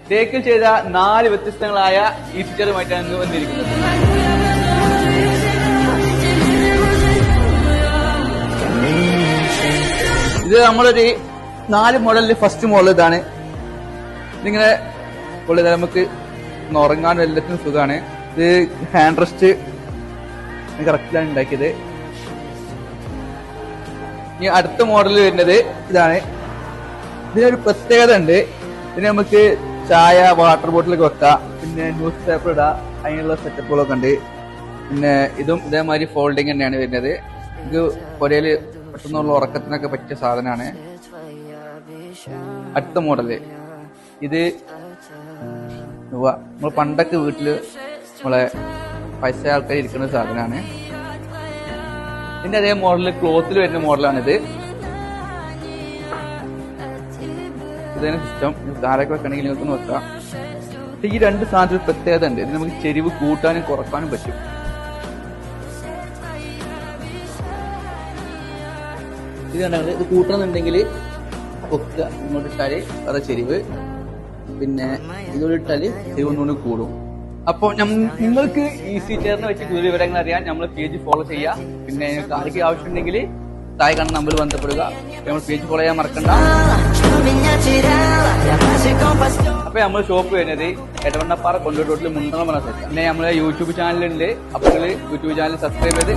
തേക്കിൽ ചെയ്ത 4 വ്യത്യസ്തങ്ങളായ ഈസി ചെയറുമായിട്ടാണ് ഇന്ന് വന്നിരിക്കുന്നത്. ഇത് നമ്മളൊരു 4 മോഡലിൽ ഫസ്റ്റ് മോഡൽ ഇതാണ്. ഇതിങ്ങനെ നമുക്ക് ഉറങ്ങാനും എല്ലാത്തിനും സുഖമാണ്. ഇത് ഹാൻഡ് റെസ്റ്റ് കറക്റ്റിലാണ് ഉണ്ടാക്കിയത്. ഇനി അടുത്ത മോഡൽ വരുന്നത് ഇതാണ്. ഇതിനൊരു പ്രത്യേകത ഉണ്ട്. ഇതിന് നമുക്ക് ചായ, വാട്ടർ ബോട്ടിലൊക്കെ വെക്കാം, പിന്നെ ന്യൂസ് പേപ്പർ ഇടാം, അതിനുള്ള സെറ്റപ്പുകളൊക്കെ ഉണ്ട്. പിന്നെ ഇതും ഇതേമാതിരി ഫോൾഡിങ് തന്നെയാണ് വരുന്നത്. ഇത് പുരയില് പെട്ടെന്നുള്ള ഉറക്കത്തിനൊക്കെ പറ്റിയ സാധനമാണ്. അടുത്ത മോഡല് ഇത് നമ്മൾ പണ്ടൊക്കെ വീട്ടില് നമ്മളെ പൈസ ആൾക്കാർ ഇരിക്കുന്ന സാധനമാണ്. ഇതിന്റെ അതേ മോഡല് ക്ലോത്തിൽ വരുന്ന മോഡലാണിത്. ഇതാണ് സിസ്റ്റം. കാലൊക്കെ വെക്കണമെങ്കിൽ നിങ്ങൾക്ക് വെക്കാം. ഈ 2 സാധനത്തിൽ പ്രത്യേകത ഉണ്ട്. ഇത് നമുക്ക് ചെരിവ് കൂട്ടാനും കുറക്കാനും പറ്റും. ഇത് കണ്ടാൽ ഇത് കൂട്ടണമെന്നുണ്ടെങ്കിൽ പൊക്ക ഇങ്ങോട്ട് ഇട്ടാല് അത് ചെരിവ്, പിന്നെ ഇതോടെ ഇട്ടാല് ചെരിവ് ഒന്നുകൊണ്ട് കൂടും. അപ്പോൾ നിങ്ങൾക്ക് ഈസി ചെയറിനെ വെച്ച് കൂടുതൽ വിവരങ്ങൾ അറിയാൻ നമ്മൾ പേജ് ഫോളോ ചെയ്യുക. പിന്നെ നിങ്ങൾക്ക് ആവശ്യമുണ്ടെങ്കിൽ താഴെ കാണുന്ന നമ്പർ ബന്ധപ്പെടുക. നമ്മൾ പേജ് ഫോളോ ചെയ്യാൻ മറക്കണ്ട. അപ്പൊ നമ്മൾ ഷോപ്പ് വരുന്നത് എടവണ്ണപ്പാറ കൊണ്ടൂർ റോഡിൽ മുണ്ടണം പറഞ്ഞ സ്ഥലം. പിന്നെ നമ്മളെ യൂട്യൂബ് ചാനലുണ്ട്. അപ്പോൾ യൂട്യൂബ് ചാനൽ സബ്സ്ക്രൈബ് ചെയ്ത്